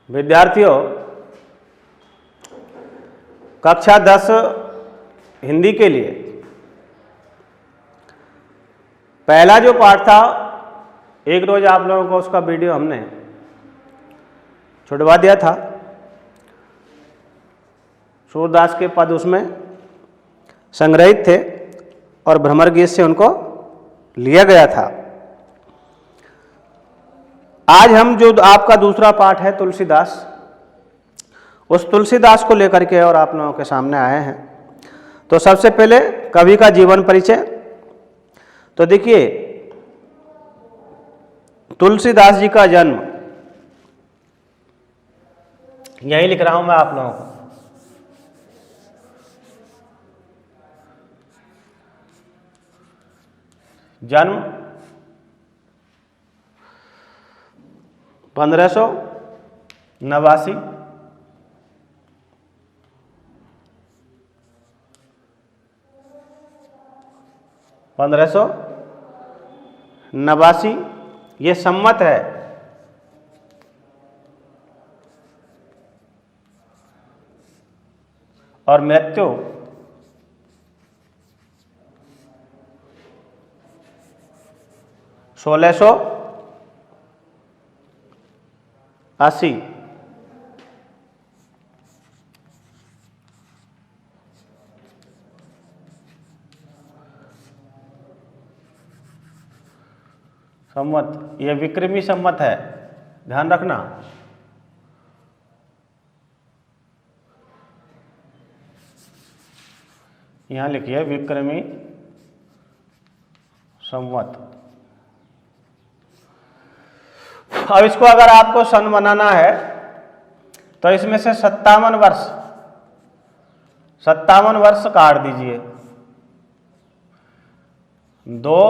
विद्यार्थियों, कक्षा 10 हिंदी के लिए पहला जो पाठ था, एक रोज आप लोगों को उसका वीडियो हमने छुड़वा दिया था। सूरदास के पद उसमें संग्रहित थे और भ्रमर गीत से उनको लिया गया था। आज हम जो आपका दूसरा पाठ है तुलसीदास, उस तुलसीदास को लेकर के और आप लोगों के सामने आए हैं। तो सबसे पहले कवि का जीवन परिचय। तो देखिए, तुलसीदास जी का जन्म यही लिख रहा हूं मैं आप लोगों को। जन्म 1589 1589 ये सम्मत है। और मृत्यु 1680। सम्मत, यह विक्रमी सम्मत है, ध्यान रखना। यहां लिखिए विक्रमी सम्मत। अब इसको अगर आपको सन बनाना है तो इसमें से 57 वर्ष काट दीजिए। 2,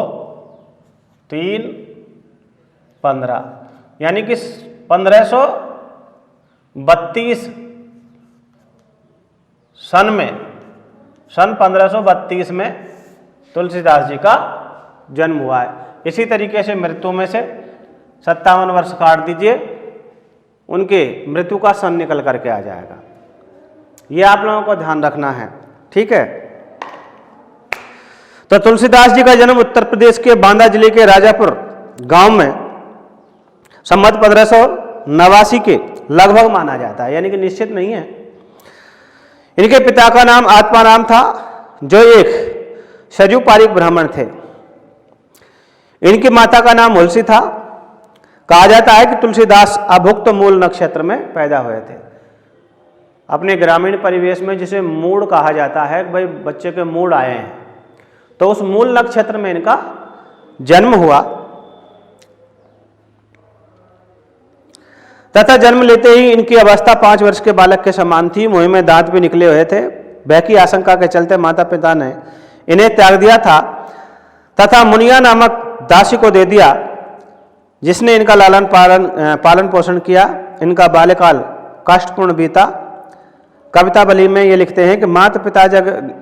3, 15, यानी कि 1532 सन 1532 में तुलसीदास जी का जन्म हुआ है। इसी तरीके से मृत्यु में से 57 वर्ष काट दीजिए, उनके मृत्यु का सन निकल करके आ जाएगा। ये आप लोगों को ध्यान रखना है, ठीक है। तो तुलसीदास जी का जन्म उत्तर प्रदेश के बांदा जिले के राजापुर गांव में संवत 1589 के लगभग माना जाता है, यानी कि निश्चित नहीं है। इनके पिता का नाम आत्माराम था, जो एक सजुपारिक ब्राह्मण थे। इनकी माता का नाम हुलसी था। कहा जाता है कि तुलसीदास अभुक्त मूल नक्षत्र में पैदा हुए थे। अपने ग्रामीण परिवेश में जिसे मूड कहा जाता है, भाई बच्चे के मूड आए हैं, तो उस मूल नक्षत्र में इनका जन्म हुआ। तथा जन्म लेते ही इनकी अवस्था 5 वर्ष के बालक के समान थी। मुंह में दांत भी निकले हुए थे। भय की आशंका के चलते माता पिता ने इन्हें त्याग दिया था तथा मुनिया नामक दासी को दे दिया, जिसने इनका पालन पोषण किया। इनका बाल्यकाल कष्टपूर्ण बीता। कवितावली में ये लिखते हैं कि माता पिता जग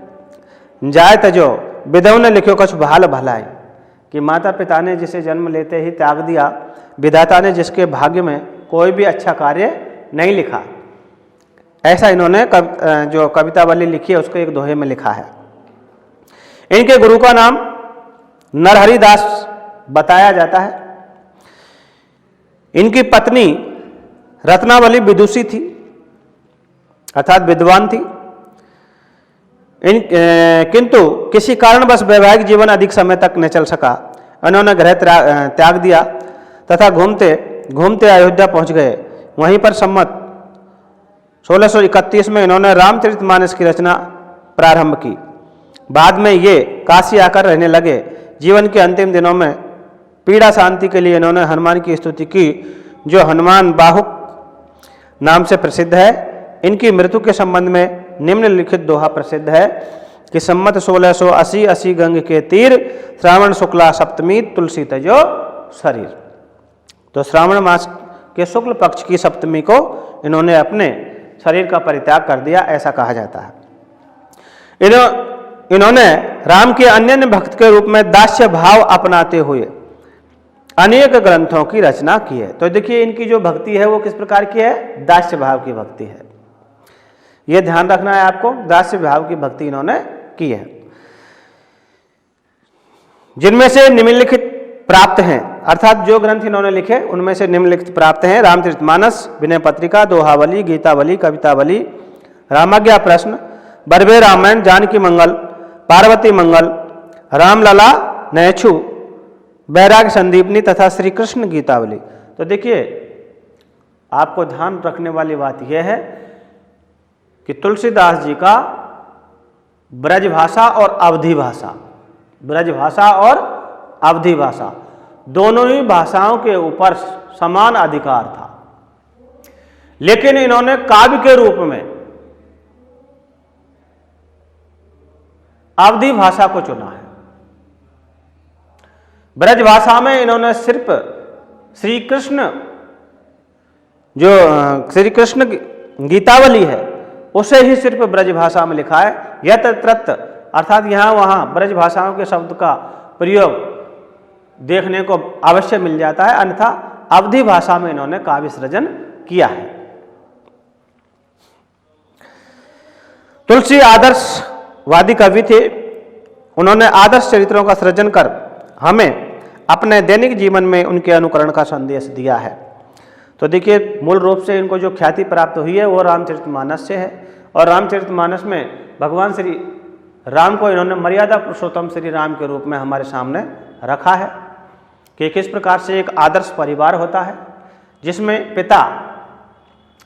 जाय तजो विधव ने लिखो कछ भाल भलाई, कि माता पिता ने जिसे जन्म लेते ही त्याग दिया, विधाता ने जिसके भाग्य में कोई भी अच्छा कार्य नहीं लिखा। ऐसा इन्होंने जो कवितावली लिखी है उसको एक दोहे में लिखा है। इनके गुरु का नाम नरहरि दास बताया जाता है। इनकी पत्नी रत्नावली विदुषी थी, अर्थात विद्वान थी। किंतु किसी कारणवश वैवाहिक जीवन अधिक समय तक न चल सका। इन्होंने गृह त्याग दिया तथा घूमते घूमते अयोध्या पहुंच गए। वहीं पर संवत 1631 में इन्होंने रामचरितमानस की रचना प्रारंभ की। बाद में ये काशी आकर रहने लगे। जीवन के अंतिम दिनों में पीड़ा शांति के लिए इन्होंने हनुमान की स्तुति की, जो हनुमान बाहुक नाम से प्रसिद्ध है। इनकी मृत्यु के संबंध में निम्नलिखित दोहा प्रसिद्ध है कि संवत 1680 गंग के तीर, श्रावण शुक्ला सप्तमी तुलसी तजो शरीर। तो श्रावण मास के शुक्ल पक्ष की सप्तमी को इन्होंने अपने शरीर का परित्याग कर दिया, ऐसा कहा जाता है। इन्होंने राम के अन्य भक्त के रूप में दास्य भाव अपनाते हुए अनेक ग्रंथों की रचना की है। तो देखिए इनकी जो भक्ति है वो किस प्रकार की है, दास्य भाव की भक्ति है। यह ध्यान रखना है आपको, दास्य भाव की भक्ति इन्होंने की है। जिनमें से निम्नलिखित प्राप्त हैं, अर्थात जो ग्रंथ इन्होंने लिखे उनमें से निम्नलिखित प्राप्त हैं: रामचरितमानस, विनय पत्रिका, दोहावली, गीतावली, कवितावली, रामाज्ञा प्रश्न, बरबे रामायण, जानकी मंगल, पार्वती मंगल, रामलला, नैछु, बैराग संदीपनी तथा श्री कृष्ण गीतावली। तो देखिए आपको ध्यान रखने वाली बात यह है कि तुलसीदास जी का ब्रजभाषा और अवधी भाषा, ब्रजभाषा और अवधी भाषा दोनों ही भाषाओं के ऊपर समान अधिकार था, लेकिन इन्होंने काव्य के रूप में अवधी भाषा को चुना है। ब्रजभाषा में इन्होंने सिर्फ श्री कृष्ण गीतावली है उसे ही सिर्फ ब्रजभाषा में लिखा है। यत्र तत्र अर्थात यहाँ वहाँ ब्रजभाषाओं के शब्द का प्रयोग देखने को अवश्य मिल जाता है, अन्यथा अवधी भाषा में इन्होंने काव्य सृजन किया है। तुलसी आदर्शवादी कवि थे। उन्होंने आदर्श चरित्रों का सृजन कर हमें अपने दैनिक जीवन में उनके अनुकरण का संदेश दिया है। तो देखिए मूल रूप से इनको जो ख्याति प्राप्त हुई है वो रामचरितमानस से है, और रामचरितमानस में भगवान श्री राम को इन्होंने मर्यादा पुरुषोत्तम श्री राम के रूप में हमारे सामने रखा है कि किस प्रकार से एक आदर्श परिवार होता है जिसमें पिता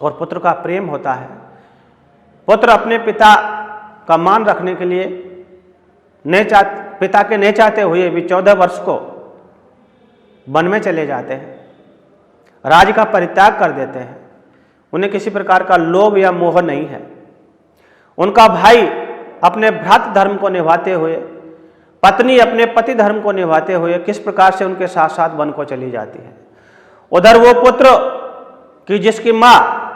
और पुत्र का प्रेम होता है। पुत्र अपने पिता का मान रखने के लिए पिता के नहीं चाहते हुए भी 14 वर्ष को वन में चले जाते हैं, राज का परित्याग कर देते हैं। उन्हें किसी प्रकार का लोभ या मोह नहीं है। उनका भाई अपने भ्रातृ धर्म को निभाते हुए, पत्नी अपने पति धर्म को निभाते हुए किस प्रकार से उनके साथ साथ वन को चली जाती है। उधर वो पुत्र कि जिसकी माँ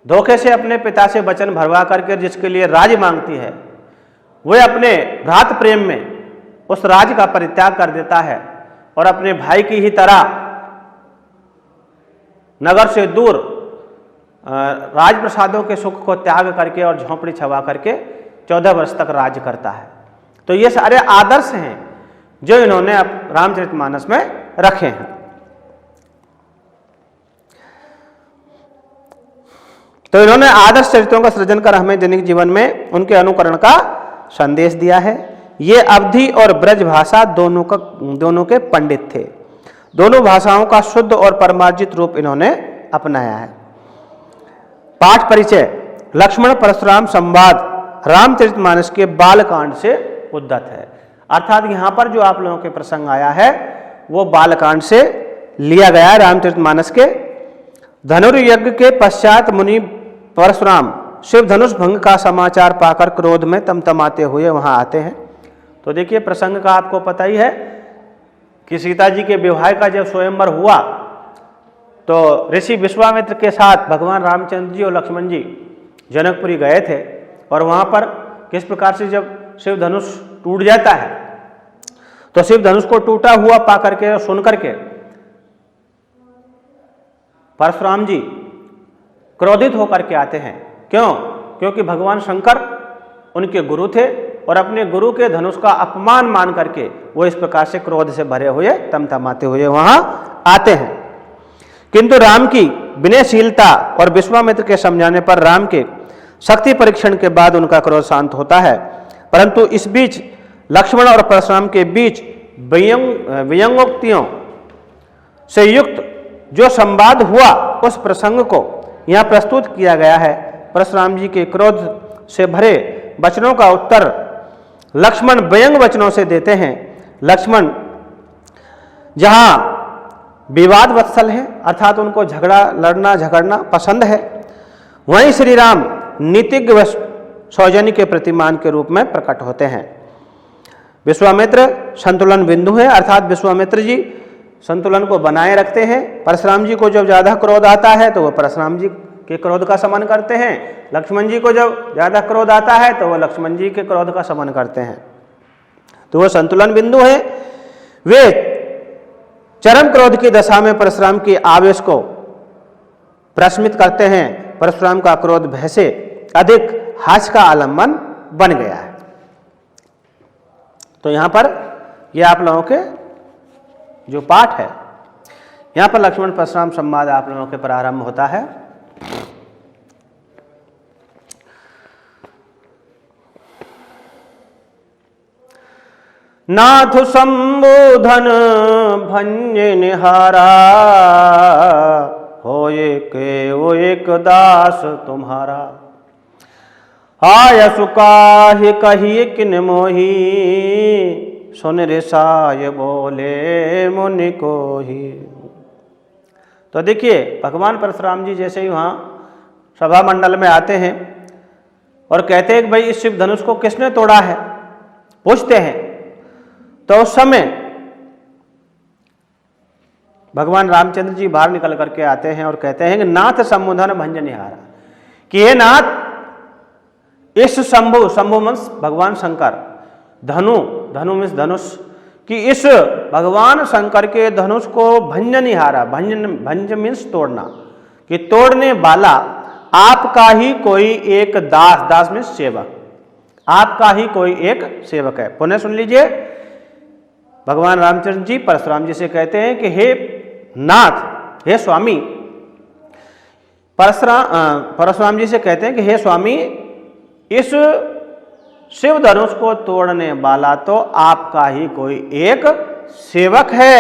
धोखे से अपने पिता से वचन भरवा करके जिसके लिए राज मांगती है, वह अपने भ्रातृ प्रेम में उस राज का परित्याग कर देता है और अपने भाई की ही तरह नगर से दूर राजप्रसादों के सुख को त्याग करके और झोंपड़ी छवा करके 14 वर्ष तक राज करता है। तो ये सारे आदर्श हैं जो इन्होंने अब रामचरितमानस में रखे हैं। तो इन्होंने आदर्श चरित्रों का सृजन कर हमें दैनिक जीवन में उनके अनुकरण का संदेश दिया है। ये अवधी और ब्रज भाषा दोनों के पंडित थे। दोनों भाषाओं का शुद्ध और परमार्जित रूप इन्होंने अपनाया है। पाठ परिचय: लक्ष्मण परशुराम संवाद रामचरितमानस के बालकांड से उद्धत है। अर्थात यहाँ पर जो आप लोगों के प्रसंग आया है वो बालकांड से लिया गया है। रामचरितमानस के धनुर्यज्ञ के पश्चात मुनि परशुराम शिव धनुष भंग का समाचार पाकर क्रोध में तमतमाते हुए वहां आते हैं। तो देखिए प्रसंग का आपको पता ही है कि सीता जी के विवाह का जब स्वयंवर हुआ तो ऋषि विश्वामित्र के साथ भगवान रामचंद्र जी और लक्ष्मण जी जनकपुरी गए थे, और वहां पर किस प्रकार से जब शिव धनुष टूट जाता है तो शिव धनुष को टूटा हुआ पा करके और सुन करके परशुराम जी क्रोधित होकर के आते हैं। क्यों? क्योंकि भगवान शंकर उनके गुरु थे और अपने गुरु के धनुष का अपमान मान करके वो इस प्रकार से क्रोध से भरे हुए तमतमाते हुए वहां आते हैं। किंतु राम की विनयशीलता और विश्वामित्र के समझाने पर राम के शक्ति परीक्षण के बाद उनका क्रोध शांत होता है। परंतु इस बीच लक्ष्मण और परशुराम के बीच व्यंग्योक्तियों से युक्त जो संवाद हुआ उस प्रसंग को यहाँ प्रस्तुत किया गया है। परशुराम जी के क्रोध से भरे वचनों का उत्तर लक्ष्मण व्यंग वचनों से देते हैं। लक्ष्मण जहाँ विवाद वत्सल है अर्थात उनको लड़ना झगड़ना पसंद है, वहीं श्री राम नीतिज्ञ सौजन्य के प्रतिमान के रूप में प्रकट होते हैं। विश्वामित्र संतुलन बिंदु है अर्थात विश्वामित्र जी संतुलन को बनाए रखते हैं। परशुराम जी को जब ज़्यादा क्रोध आता है तो वह परशुराम जी के क्रोध का शमन करते हैं। लक्ष्मण जी को जब ज़्यादा क्रोध आता है तो वह लक्ष्मण जी के क्रोध का शमन करते हैं। तो वह संतुलन बिंदु है। वे चरम क्रोध की दशा में परशुराम के आवेश को प्रशमित करते हैं। परशुराम का क्रोध भय से अधिक हास्य का आलंबन बन गया है। तो यहां पर यह आप लोगों के जो पाठ है, यहां पर लक्ष्मण परशुराम संवाद आप लोगों के प्रारंभ होता है। नाथ संबोधन भंज निहारा, होए के वो एक दास तुम्हारा। आयसु काहि कहिए किन मोही, सुन ऋषाय बोले मुनि को ही। तो देखिए भगवान परशुराम जी जैसे ही वहाँ सभा मंडल में आते हैं और कहते हैं कि भाई इस शिव धनुष को किसने तोड़ा है, पूछते हैं। तो उस समय भगवान रामचंद्र जी बाहर निकल करके आते हैं और कहते हैं कि नाथ संबोधन भंज निहारा, कि हे नाथ इस शंभु, शंभु मीन्स भगवान शंकर, धनु, धनु मीन्स धनुष, कि इस भगवान शंकर के धनुष को भंज निहारा, भंज मीन्स तोड़ना, कि तोड़ने वाला आपका ही कोई एक दास, दास मीन्स सेवक, आपका ही कोई एक सेवक है। पुनः सुन लीजिए, भगवान रामचंद्र जी परशुराम जी से कहते हैं कि हे नाथ, हे स्वामी, परशुराम जी से कहते हैं कि हे स्वामी इस शिव धनुष को तोड़ने वाला तो आपका ही कोई एक सेवक है।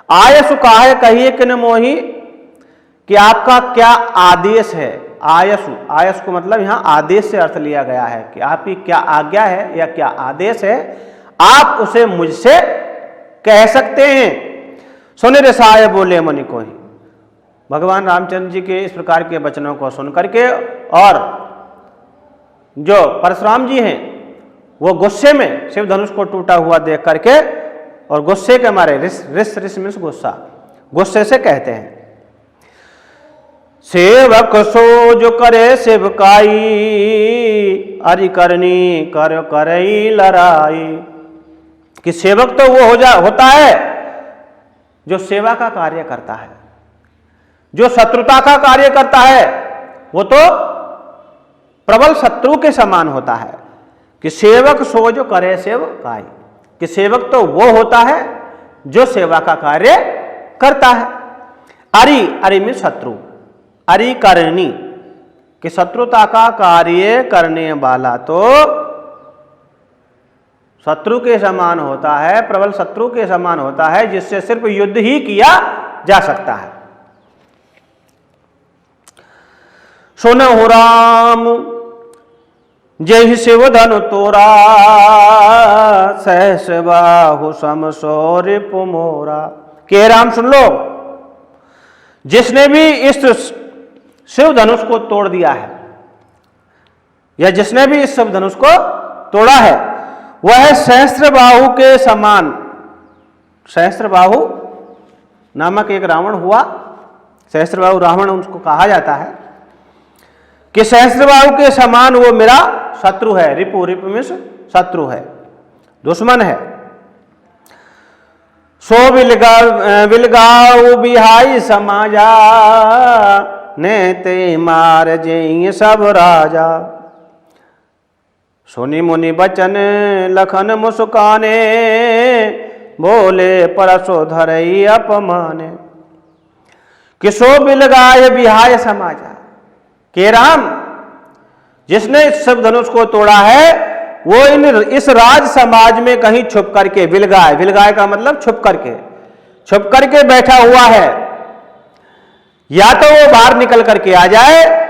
आयसु काहे कहिए किन मोही, कि आपका क्या आदेश है। आयसु, आयस को मतलब यहां आदेश से अर्थ लिया गया है कि आपकी क्या आज्ञा है या क्या आदेश है, आप उसे मुझसे कह सकते हैं। सुन ऋषाय बोले मुनि को ही। भगवान रामचंद्र जी के इस प्रकार के वचनों को सुन करके और जो परशुराम जी हैं वो गुस्से में शिव धनुष को टूटा हुआ देख करके और गुस्से के मारे, रिस मीन्स गुस्सा, गुस्से से कहते हैं सेवक सो जो करे सेवकाई, अरि करनी कर करई लड़ाई, कि सेवक तो वो होता है जो सेवा का कार्य करता है, जो शत्रुता का कार्य करता है वो तो प्रबल शत्रु के समान होता है। कि सेवक सो जो करे सेवकाई, कि सेवक तो वो होता है जो सेवा का कार्य करता है। अरि, अरि में शत्रु, अरि करनी, कि शत्रुता का कार्य करने वाला तो शत्रु के समान होता है, प्रबल शत्रु के समान होता है, जिससे सिर्फ युद्ध ही किया जा सकता है। सुनहु राम जय शिव धनु तोरा, सहस बाहु सम सो रिपु मोरा। के राम सुन लो, जिसने भी इस शिव धनुष को तोड़ दिया है या जिसने भी इस शिव धनुष को तोड़ा है वह सहस्त्रबाहु के समान, सहस्त्रबाहु नामक एक रावण हुआ, सहस्त्रबाहु रावण उसको कहा जाता है, कि सहस्त्रबाहु के समान वो मेरा शत्रु है। रिपु, रिपु में शत्रु है, दुश्मन है। सो बिलगाऊ बिहाई समाजा, नेते मार जई सब राजा। सुनि मुनि बचन लखन मुस्काने, बोले परसो धरई अपमाने। कि सो बिलगाय बिहाय समाजा, के राम जिसने इस शिव धनुष को तोड़ा है वो इस राज समाज में कहीं छुप करके, बिलगाय, बिलगाय का मतलब छुप करके बैठा हुआ है। या तो वो बाहर निकल करके आ जाए,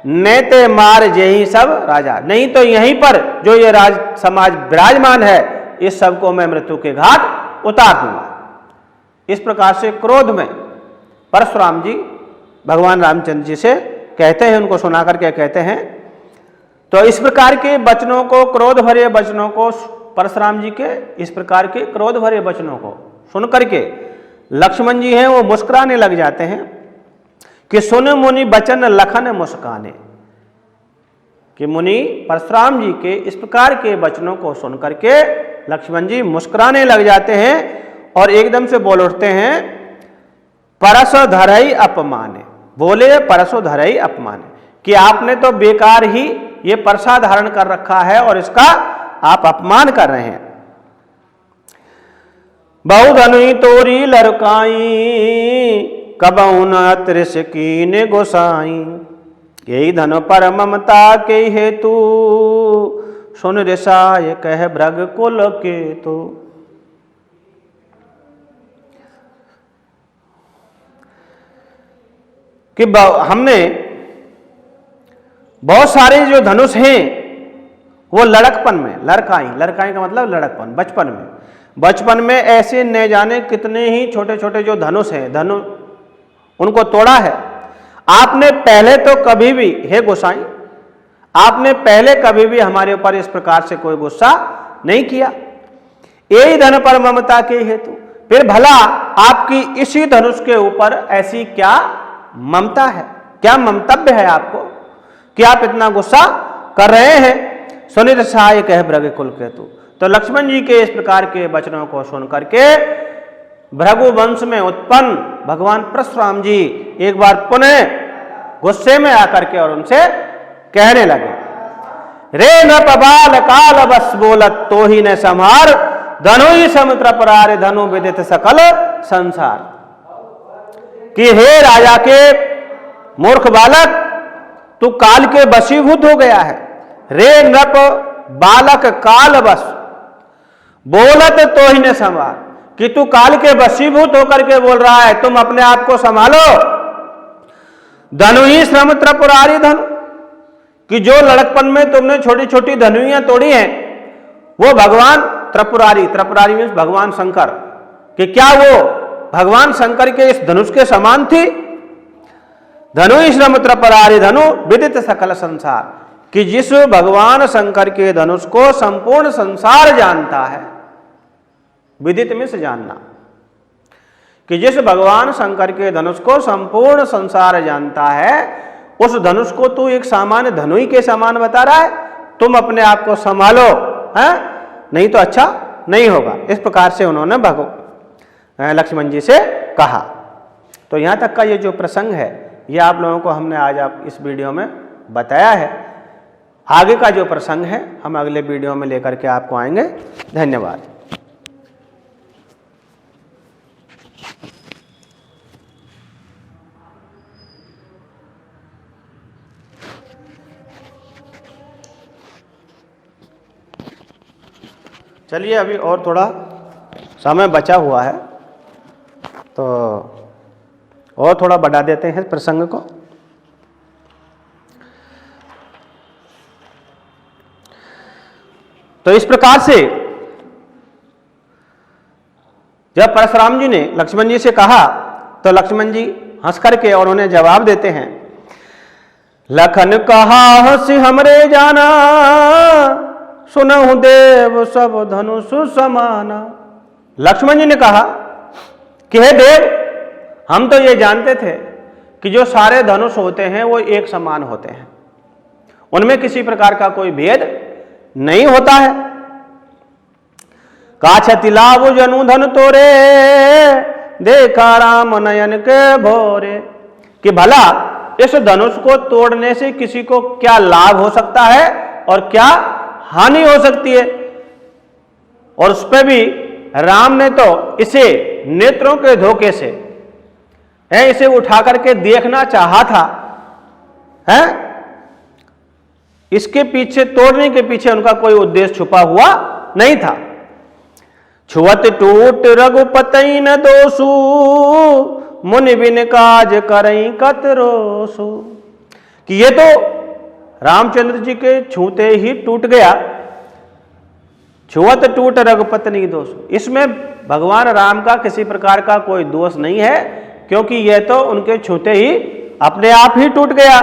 नेते मार जही सब राजा, नहीं तो यहीं पर जो ये राज समाज विराजमान है इस सब को मैं मृत्यु के घाट उतार दूंगा। इस प्रकार से क्रोध में परशुराम जी भगवान रामचंद्र जी से कहते हैं, उनको सुना करके कहते हैं। तो इस प्रकार के वचनों को, क्रोध भरे वचनों को, परशुराम जी के इस प्रकार के क्रोध भरे वचनों को सुन करके लक्ष्मण जी हैं वो मुस्कुराने लग जाते हैं। कि सुन मुनि बचन लखन मुस्काने, कि मुनि परशुराम जी के इस प्रकार के वचनों को सुन करके लक्ष्मण जी मुस्कुराने लग जाते हैं और एकदम से बोल उठते हैं परसो धरई अपमाने, बोले परसो धरई अपमाने, कि आपने तो बेकार ही ये परसा धारण कर रखा है और इसका आप अपमान कर रहे हैं। बहुधनुई तोरी लड़काई कबहु न त्रिस कीन गोसाई, यही धन पर ममता के हेतु सुन रिसाय कह भृग कुल के तो। कि हमने बहुत सारे जो धनुष हैं वो लड़कपन में, लड़काई का मतलब लड़कपन, बचपन में ऐसे न जाने कितने ही छोटे छोटे जो धनुष हैं, उनको तोड़ा है। आपने पहले तो कभी भी, हे गोसाई, आपने पहले कभी भी हमारे ऊपर इस प्रकार से कोई गुस्सा नहीं किया। यही धन पर ममता के हेतु, फिर भला आपकी इसी धनुष के ऊपर ऐसी क्या ममता है, क्या मंतव्य है आपको कि आप इतना गुस्सा कर रहे हैं। सुनिर सहाय कह भृग कुल केतु। तो लक्ष्मण जी के इस प्रकार के वचनों को सुन करके भृगु वंश में उत्पन्न भगवान परशुराम जी एक बार पुनः गुस्से में आकर के और उनसे कहने लगे, रे न पबाल काल बस बोलत तो ही न संहार, धनु ही समुद्र परारे धनु विदित सकल संसार। कि हे राजा के मूर्ख बालक, तू काल के वशीभूत हो गया है। रे नृप बालक काल बस बोलत तो ही न संभाल, कि तू काल के वशीभूत होकर के बोल रहा है, तुम अपने आप को संभालो। धनु ही श्रम त्रिपुरारी धनु, कि जो लड़कपन में तुमने छोटी छोटी धनुइयां तोड़ी हैं वो भगवान त्रिपुरारी मीन्स भगवान शंकर, कि क्या वो भगवान शंकर के इस धनुष के समान थी। धनु ही श्रम त्रिपुरारी धनु विदित सकल संसार, कि जिस भगवान शंकर के धनुष को संपूर्ण संसार जानता है, विदित में से जानना, कि जिस भगवान शंकर के धनुष को संपूर्ण संसार जानता है, उस धनुष को तू एक सामान्य धनुई के समान बता रहा है। तुम अपने आप को संभालो, है नहीं तो अच्छा नहीं होगा। इस प्रकार से उन्होंने लक्ष्मण जी से कहा। तो यहां तक का ये जो प्रसंग है ये आप लोगों को हमने आज आप इस वीडियो में बताया है। आगे का जो प्रसंग है हम अगले वीडियो में लेकर के आपको आएंगे। धन्यवाद। चलिए, अभी और थोड़ा समय बचा हुआ है तो और थोड़ा बढ़ा देते हैं प्रसंग को। तो इस प्रकार से जब परशुराम जी ने लक्ष्मण जी से कहा तो लक्ष्मण जी हंस करके और उन्हें जवाब देते हैं, लखन कहा हंसी हमरे जाना, सुनहु देव सब धनुष समाना। लक्ष्मण जी ने कहा कि हे देव, हम तो ये जानते थे कि जो सारे धनुष होते हैं वो एक समान होते हैं, उनमें किसी प्रकार का कोई भेद नहीं होता है। काछति लाभ जनु धन तोरे, देखा राम नयन के भोरे। कि भला इस धनुष को तोड़ने से किसी को क्या लाभ हो सकता है और क्या हानि हो सकती है। और उस पर भी राम ने तो इसे नेत्रों के धोखे से इसे उठा करके देखना चाहा था, है? इसके पीछे, तोड़ने के पीछे उनका कोई उद्देश्य छुपा हुआ नहीं था। छुअत टूट रघुपति न दोषु, मुनि बिन काज करई कत रोसु। कि ये तो रामचंद्र जी के छूते ही टूट गया। छुअत टूट रघुपति नहीं दोष, इसमें भगवान राम का किसी प्रकार का कोई दोष नहीं है, क्योंकि यह तो उनके छूते ही अपने आप ही टूट गया।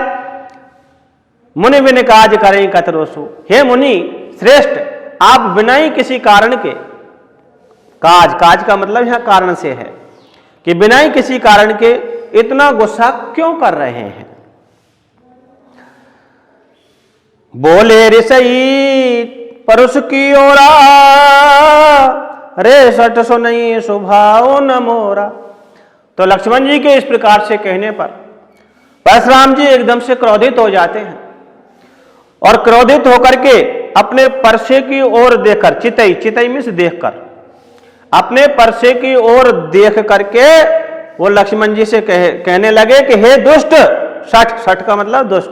मुनि बिन काज करें कतरोसु। हे मुनि श्रेष्ठ, आप बिना ही किसी कारण के, काज का मतलब यहां कारण से है कि बिना ही किसी कारण के इतना गुस्सा क्यों कर रहे हैं। बोले ऋषि परुष की ओरा, रे सट सो नहीं सुभाओ न मोरा। तो लक्ष्मण जी के इस प्रकार से कहने पर परशुराम जी एकदम से क्रोधित हो जाते हैं और क्रोधित होकर के अपने परसे की ओर देखकर, चितई, चितई में से देखकर, अपने परसे की ओर देख करके वो लक्ष्मण जी से कहने लगे कि हे दुष्ट, सठ, सठ का मतलब दुष्ट,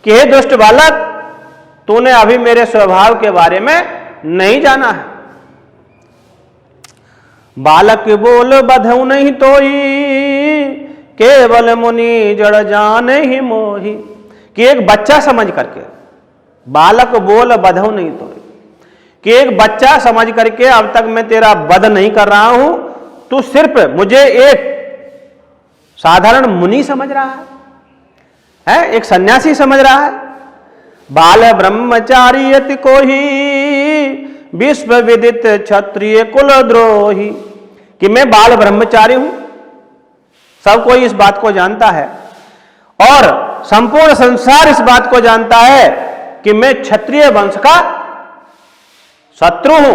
कि हे दुष्ट बालक, तूने अभी मेरे स्वभाव के बारे में नहीं जाना है। बालक बोल बधऊ नहीं तोई, केवल मुनि जड़ जान ही मोही। कि एक बच्चा समझ करके, बालक बोल बधऊ नहीं तोई, कि एक बच्चा समझ करके अब तक मैं तेरा वध नहीं कर रहा हूं, तू सिर्फ मुझे एक साधारण मुनि समझ रहा है, एक सन्यासी समझ रहा है। बाल ब्रह्मचारी यति को ही विश्व विदित क्षत्रिय कुल द्रोही। कि मैं बाल ब्रह्मचारी हूं, सब कोई इस बात को जानता है और संपूर्ण संसार इस बात को जानता है कि मैं क्षत्रिय वंश का शत्रु हूं।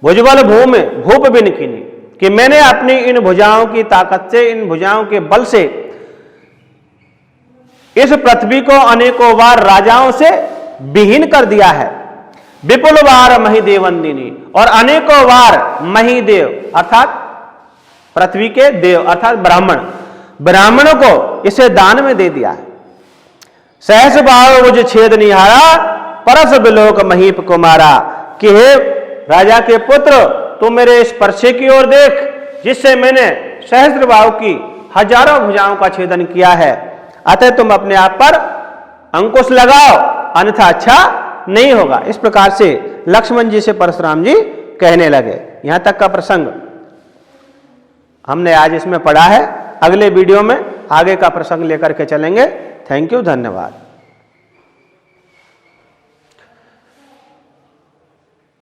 भुजबल भूमि भूप बिनकिनी, कि मैंने अपनी इन भुजाओं की ताकत से, इन भुजाओं के बल से इस पृथ्वी को अनेकों बार राजाओं से विहीन कर दिया है। विपुल बार महिदेवंदिनी, और अनेकों बार महिदेव अर्थात पृथ्वी के देव अर्थात ब्राह्मणों को इसे दान में दे दिया है। सहस भाव मुझ छेद निहारा, परस बिलोक महीप कुमारा। कि हे राजा के पुत्र, तू मेरे इस परसे की ओर देख, जिससे मैंने सहस्त्र भाव की हजारों भुजाओं का छेदन किया है। अतः तुम अपने आप पर अंकुश लगाओ, अन्यथा अच्छा नहीं होगा। इस प्रकार से लक्ष्मण जी से परशुराम जी कहने लगे। यहां तक का प्रसंग हमने आज इसमें पढ़ा है। अगले वीडियो में आगे का प्रसंग लेकर के चलेंगे। थैंक यू, धन्यवाद।